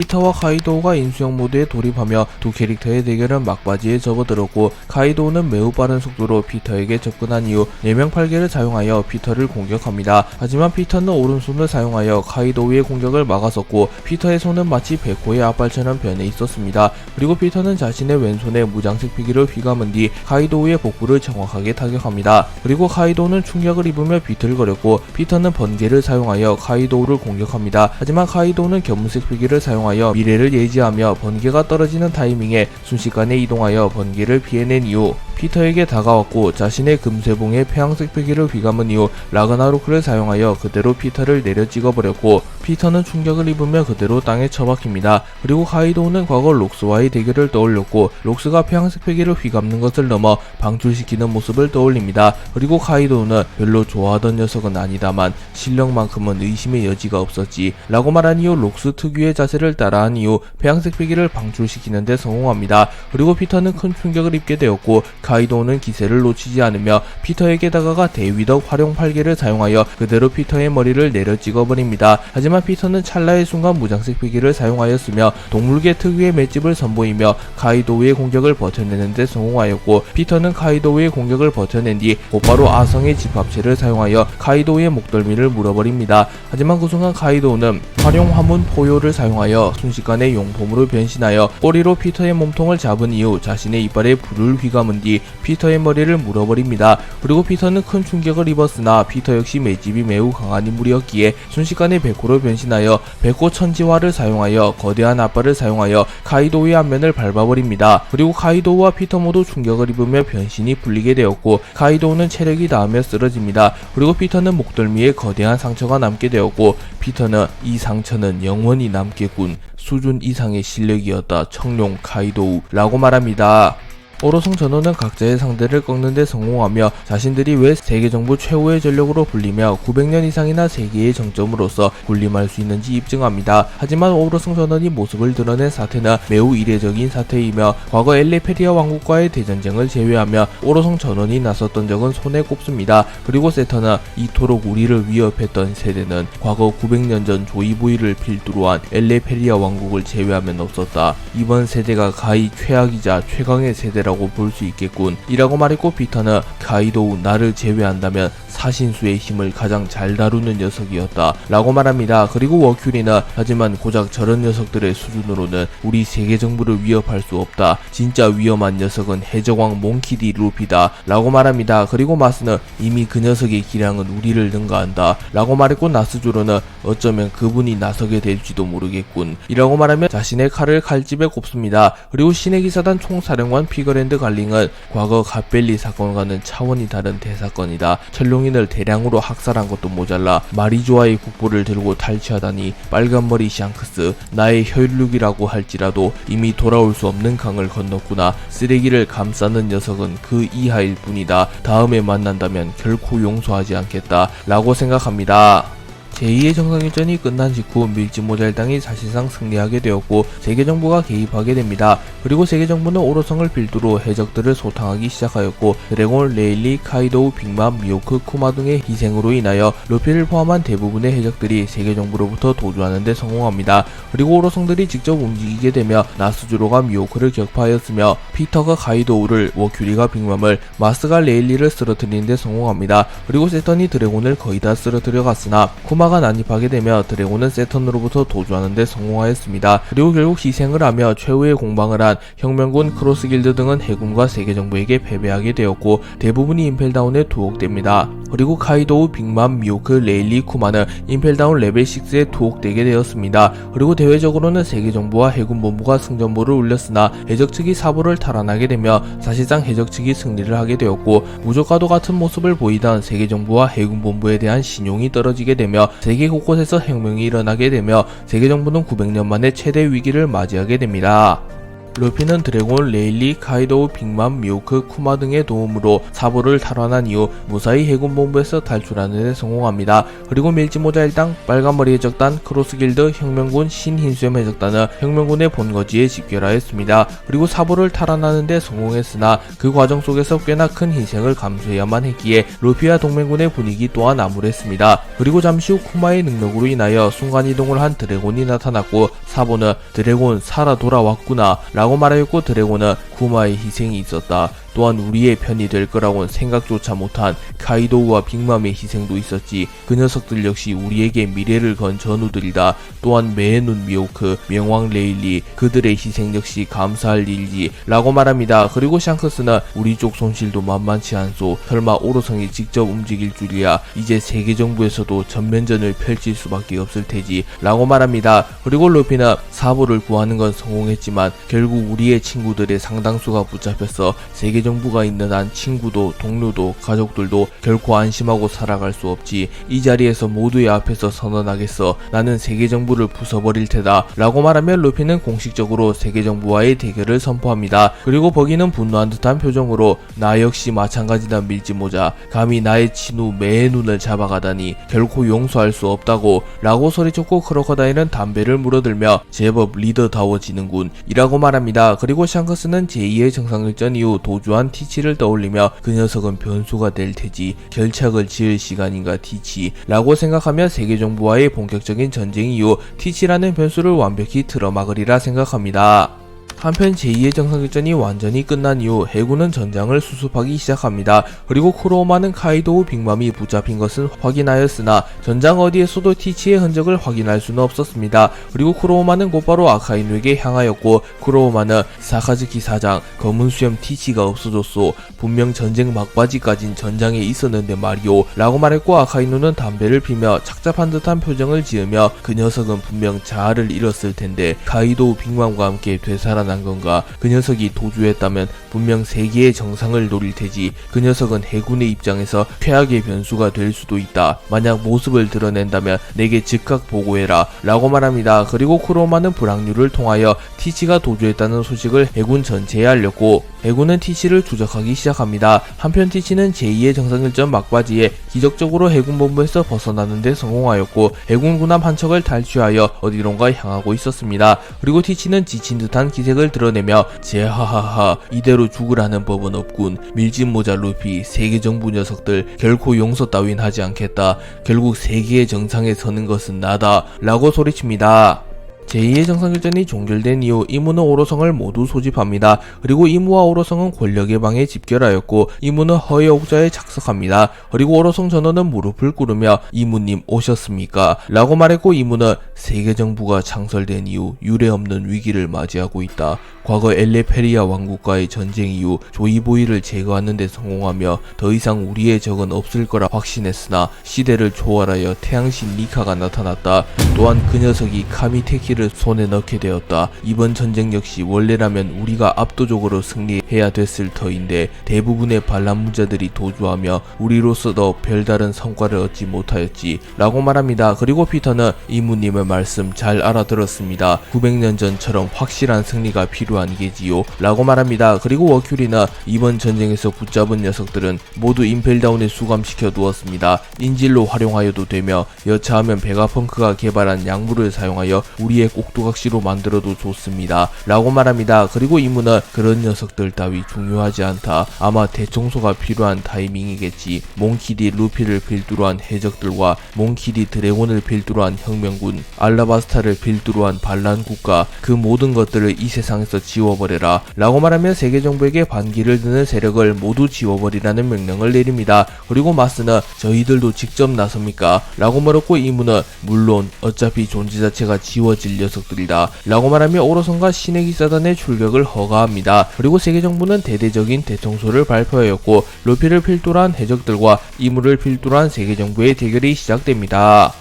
피터와 카이도우가 인수형 모드에 돌입하며 두 캐릭터의 대결은 막바지에 접어들었고, 카이도우는 매우 빠른 속도로 피터에게 접근한 이후 예명팔개를 사용하여 피터를 공격합니다. 하지만 피터는 오른손을 사용하여 카이도우의 공격을 막았었고, 피터의 손은 마치 백호의 앞발처럼 변해 있었습니다. 그리고 피터는 자신의 왼손에 무장색 피기를 휘감은 뒤 카이도우의 복부를 정확하게 타격합니다. 그리고 카이도우는 충격을 입으며 비틀거렸고, 피터는 번개를 사용하여 카이도우를 공격합니다. 하지만 카이도우는 견문색 피기를 사용하여 미래를 예지하며 번개가 떨어지는 타이밍에 순식간에 이동하여 번개를 피해낸 이후 피터에게 다가왔고, 자신의 금쇄봉에 폐양색 표기를 휘감은 이후 라그나로크를 사용하여 그대로 피터를 내려 찍어버렸고, 피터는 충격을 입으며 그대로 땅에 처박힙니다. 그리고 카이도우는 과거 록스와의 대결을 떠올렸고, 록스가 폐양색 표기를 휘감는 것을 넘어 방출시키는 모습을 떠올립니다. 그리고 카이도우는 별로 좋아하던 녀석은 아니다만 실력만큼은 의심의 여지가 없었지 라고 말한 이후 록스 특유의 자세를 따라한 이후 폐양색 표기를 방출시키는 데 성공합니다. 그리고 피터는 큰 충격을 입게 되었고, 카이도우는 기세를 놓치지 않으며 피터에게 다가가 대위덕 활용 팔개를 사용하여 그대로 피터의 머리를 내려 찍어버립니다. 하지만 피터는 찰나의 순간 무장색 피기를 사용하였으며 동물계 특유의 맷집을 선보이며 카이도우의 공격을 버텨내는 데 성공하였고, 피터는 카이도우의 공격을 버텨낸 뒤 곧바로 아성의 집합체를 사용하여 카이도우의 목덜미를 물어버립니다. 하지만 그 순간 카이도우는 활용 화문 포효를 사용하여 순식간에 용폼으로 변신하여 꼬리로 피터의 몸통을 잡은 이후 자신의 이빨에 불을 휘감은 뒤 피터의 머리를 물어버립니다. 그리고 피터는 큰 충격을 입었으나 피터 역시 맷집이 매우 강한 인물이었기에 순식간에 백호로 변신하여 백호 천지화를 사용하여 거대한 앞발을 사용하여 카이도우의 앞면을 밟아버립니다. 그리고 카이도우와 피터 모두 충격을 입으며 변신이 풀리게 되었고, 카이도우는 체력이 닿으며 쓰러집니다. 그리고 피터는 목덜미에 거대한 상처가 남게 되었고, 피터는 이 상처는 영원히 남겠군, 수준 이상의 실력이었다, 청룡 카이도우 라고 말합니다. 오로성 전원은 각자의 상대를 꺾는 데 성공하며 자신들이 왜 세계정부 최후의 전력으로 불리며 900년 이상이나 세계의 정점으로서 군림할 수 있는지 입증합니다. 하지만 오로성 전원이 모습을 드러낸 사태는 매우 이례적인 사태이며, 과거 엘레페리아 왕국과의 대전쟁을 제외하며 오로성 전원이 나섰던 적은 손에 꼽습니다. 그리고 세터는 이토록 우리를 위협했던 세대는 과거 900년 전 조이보이를 필두로 한 엘레페리아 왕국을 제외하면 없었다. 이번 세대가 가히 최악이자 최강의 세대라 볼 수 있겠군 이라고 말했고, 피터는 카이도우 나를 제외한다면 사신수의 힘을 가장 잘 다루는 녀석이었다 라고 말합니다. 그리고 워큐리는 하지만 고작 저런 녀석들의 수준으로는 우리 세계정부를 위협할 수 없다, 진짜 위험한 녀석은 해적왕 몽키디 루피다 라고 말합니다. 그리고 마스는 이미 그 녀석의 기량은 우리를 능가한다 라고 말했고, 나스조로는 어쩌면 그분이 나서게 될지도 모르겠군 이라고 말하며 자신의 칼을 칼집에 꼽습니다. 그리고 신의 기사단 총사령관 피거랜드 갈링은 과거 갓벨리 사건과는 차원이 다른 대사건이다, 첼룡인을 대량으로 학살한 것도 모자라 마리조아의 국보를 들고 탈취하다니, 빨간머리 샹크스 나의 혈육이라고 할지라도 이미 돌아올 수 없는 강을 건넜구나, 쓰레기를 감싸는 녀석은 그 이하일 뿐이다, 다음에 만난다면 결코 용서하지 않겠다 라고 생각합니다. 제2의 정상일전이 끝난 직후 밀짚모자일당이 사실상 승리하게 되었고, 세계정부가 개입하게 됩니다. 그리고 세계정부는 오로성을 필두로 해적들을 소탕하기 시작하였고, 드래곤, 레일리, 카이도우, 빅맘, 미호크, 쿠마 등의 희생으로 인하여 루피를 포함한 대부분의 해적들이 세계정부로부터 도주하는 데 성공합니다. 그리고 오로성들이 직접 움직이게 되며 나스주로가 미호크를 격파하였으며, 피터가 카이도우를, 워큐리가 빅맘을, 마스가 레일리를 쓰러뜨리는 데 성공합니다. 그리고 세턴이 드래곤을 거의 다 쓰러뜨려 갔으나 쿠마가 난입하게 되며 드래곤은 세턴으로부터 도주하는 데 성공하였습니다. 그리고 결국 희생을 하며 최후의 공방을 한 혁명군, 크로스길드 등은 해군과 세계정부에게 패배하게 되었고, 대부분이 임펠다운에 투옥됩니다. 그리고 카이도우, 빅맘, 미호크, 레일리, 쿠마는 임펠다운 레벨 6에 투옥되게 되었습니다. 그리고 대외적으로는 세계정부와 해군본부가 승전보를 울렸으나 해적 측이 사보를 탈환하게 되며 사실상 해적 측이 승리를 하게 되었고, 무적과도 같은 모습을 보이던 세계정부와 해군본부에 대한 신용이 떨어지게 되며 세계 곳곳에서 혁명이 일어나게 되며 세계정부는 900년 만에 최대 위기를 맞이하게 됩니다. 루피는 드래곤, 레일리, 카이도우, 빅맘, 미호크, 쿠마 등의 도움으로 사보를 탈환한 이후 무사히 해군 본부에서 탈출하는 데 성공합니다. 그리고 밀짚모자 일당, 빨간머리 해적단, 크로스길드, 혁명군, 신흰수염 해적단은 혁명군의 본거지에 집결하였습니다. 그리고 사보를 탈환하는 데 성공했으나 그 과정 속에서 꽤나 큰 희생을 감수해야만 했기에 루피와 동맹군의 분위기 또한 암울했습니다. 그리고 잠시 후 쿠마의 능력으로 인하여 순간이동을 한 드래곤이 나타났고 사보는 드래곤 살아 돌아왔구나 라고 말하였고 드래곤은 쿠마의 희생이 있었다. 또한 우리의 편이 될 거라고는 생각조차 못한 카이도우와 빅맘의 희생도 있었지. 그 녀석들 역시 우리에게 미래를 건 전우들이다. 또한 매의 눈 미호크, 명왕 레일리, 그들의 희생 역시 감사할 일이지 라고 말합니다. 그리고 샹크스는 우리 쪽 손실도 만만치 않소. 설마 오로성이 직접 움직일 줄이야. 이제 세계정부에서도 전면전을 펼칠 수밖에 없을 테지 라고 말합니다. 그리고 루피는 사보를 구하는 건 성공했지만 결국 우리의 친구들의 상당수가 붙잡혀서 세계정부가 있는 한 친구도 동료도 가족들도 결코 안심하고 살아갈 수 없지. 이 자리에서 모두의 앞에서 선언하겠어. 나는 세계정부를 부숴버릴 테다 라고 말하며 루피는 공식적으로 세계정부와의 대결을 선포합니다. 그리고 버기는 분노한 듯한 표정으로 나 역시 마찬가지다 밀짚모자. 감히 나의 친우 매의 눈을 잡아가다니 결코 용서할 수 없다고 라고 소리쳤고 크로커다일은 담배를 물어들며 제법 리더다워지는군 이라고 말합니다. 그리고 샹크스는 제2의 정상일전 이후 도주한 티치를 떠올리며 그 녀석은 변수가 될 테지. 결착을 지을 시간인가 티치 라고 생각하며 세계정부와의 본격적인 전쟁 이후 티치라는 변수를 완벽히 틀어막으리라 생각합니다. 한편 제2의 정상決전이 완전히 끝난 이후 해군은 전장을 수습하기 시작합니다. 그리고 쿠로우마는 카이도우 빅맘이 붙잡힌 것은 확인하였으나 전장 어디에서도 티치의 흔적을 확인할 수는 없었습니다. 그리고 쿠로우마는 곧바로 아카이누에게 향하였고 쿠로우마는 사카즈키 사장, 검은 수염 티치가 없어졌소. 분명 전쟁 막바지까진 전장에 있었는데 말이오 라고 말했고 아카이누는 담배를 피며 착잡한 듯한 표정을 지으며 그 녀석은 분명 자아를 잃었을 텐데 카이도우 빅맘과 함께 되살아난 건가? 그 녀석이 도주했다면 분명 세계의 정상을 노릴 테지. 그 녀석은 해군의 입장에서 최악의 변수가 될 수도 있다. 만약 모습을 드러낸다면 내게 즉각 보고해라 라고 말합니다. 그리고 쿠로마는 불황류를 통하여 티치가 도주했다는 소식을 해군 전체에 알렸고 해군은 티치를 추적하기 시작합니다. 한편 티치는 제2의 정상일전 막바지에 기적적으로 해군본부에서 벗어나는 데 성공하였고 해군 군함 한 척을 탈취하여 어디론가 향하고 있었습니다. 그리고 티치는 지친 듯한 기색을 드러내며 제하하하 이대로 죽으라는 법은 없군. 밀짚모자 루피, 세계정부 녀석들 결코 용서 따윈 하지 않겠다. 결국 세계의 정상에 서는 것은 나다 라고 소리칩니다. 제2의 정상결전이 종결된 이후 이무는 오로성을 모두 소집합니다. 그리고 이무와 오로성은 권력의 방에 집결하였고 이무는 허의 옥자에 착석합니다. 그리고 오로성 전원은 무릎을 꿇으며 이무님 오셨습니까? 라고 말했고 이무는 세계정부가 창설된 이후 유례없는 위기를 맞이하고 있다. 과거 엘레페리아 왕국과의 전쟁 이후 조이보이를 제거하는 데 성공하며 더 이상 우리의 적은 없을 거라 확신했으나 시대를 초월하여 태양신 리카가 나타났다. 또한 그 녀석이 카미테키를 손에 넣게 되었다. 이번 전쟁 역시 원래라면 우리가 압도적으로 승리해야 됐을 터인데 대부분의 반란무자들이 도주하며 우리로서도 별다른 성과를 얻지 못하였지 라고 말합니다. 그리고 피터는 이무님의 말씀 잘 알아들었습니다. 900년 전처럼 확실한 승리가 필요한 게지요 라고 말합니다. 그리고 워큐리는 이번 전쟁에서 붙잡은 녀석들은 모두 임펠다운에 수감시켜 두었습니다. 인질로 활용하여도 되며 여차하면 베가펑크가 개발한 약물을 사용하여 우리의 꼭두각시로 만들어도 좋습니다 라고 말합니다. 그리고 이무는 그런 녀석들 따위 중요하지 않다. 아마 대청소가 필요한 타이밍이겠지. 몽키디 루피를 필두로 한 해적들과 몽키디 드래곤을 필두로 한 혁명군, 알라바스타를 필두로 한 반란국가, 그 모든 것들을 이 세상에서 지워버려라 라고 말하며 세계정부에게 반기를 드는 세력을 모두 지워버리라는 명령을 내립니다. 그리고 마스는 저희들도 직접 나섭니까? 라고 물었고 이무는 물론 어차피 존재 자체가 지워질 녀석들이다 라고 말하며 오로성과 신의 기사단의 출격을 허가합니다. 그리고 세계정부는 대대적인 대청소를 발표하였고 루피를 필두로 한 해적들과 이무를 필두로 한 세계정부의 대결이 시작됩니다.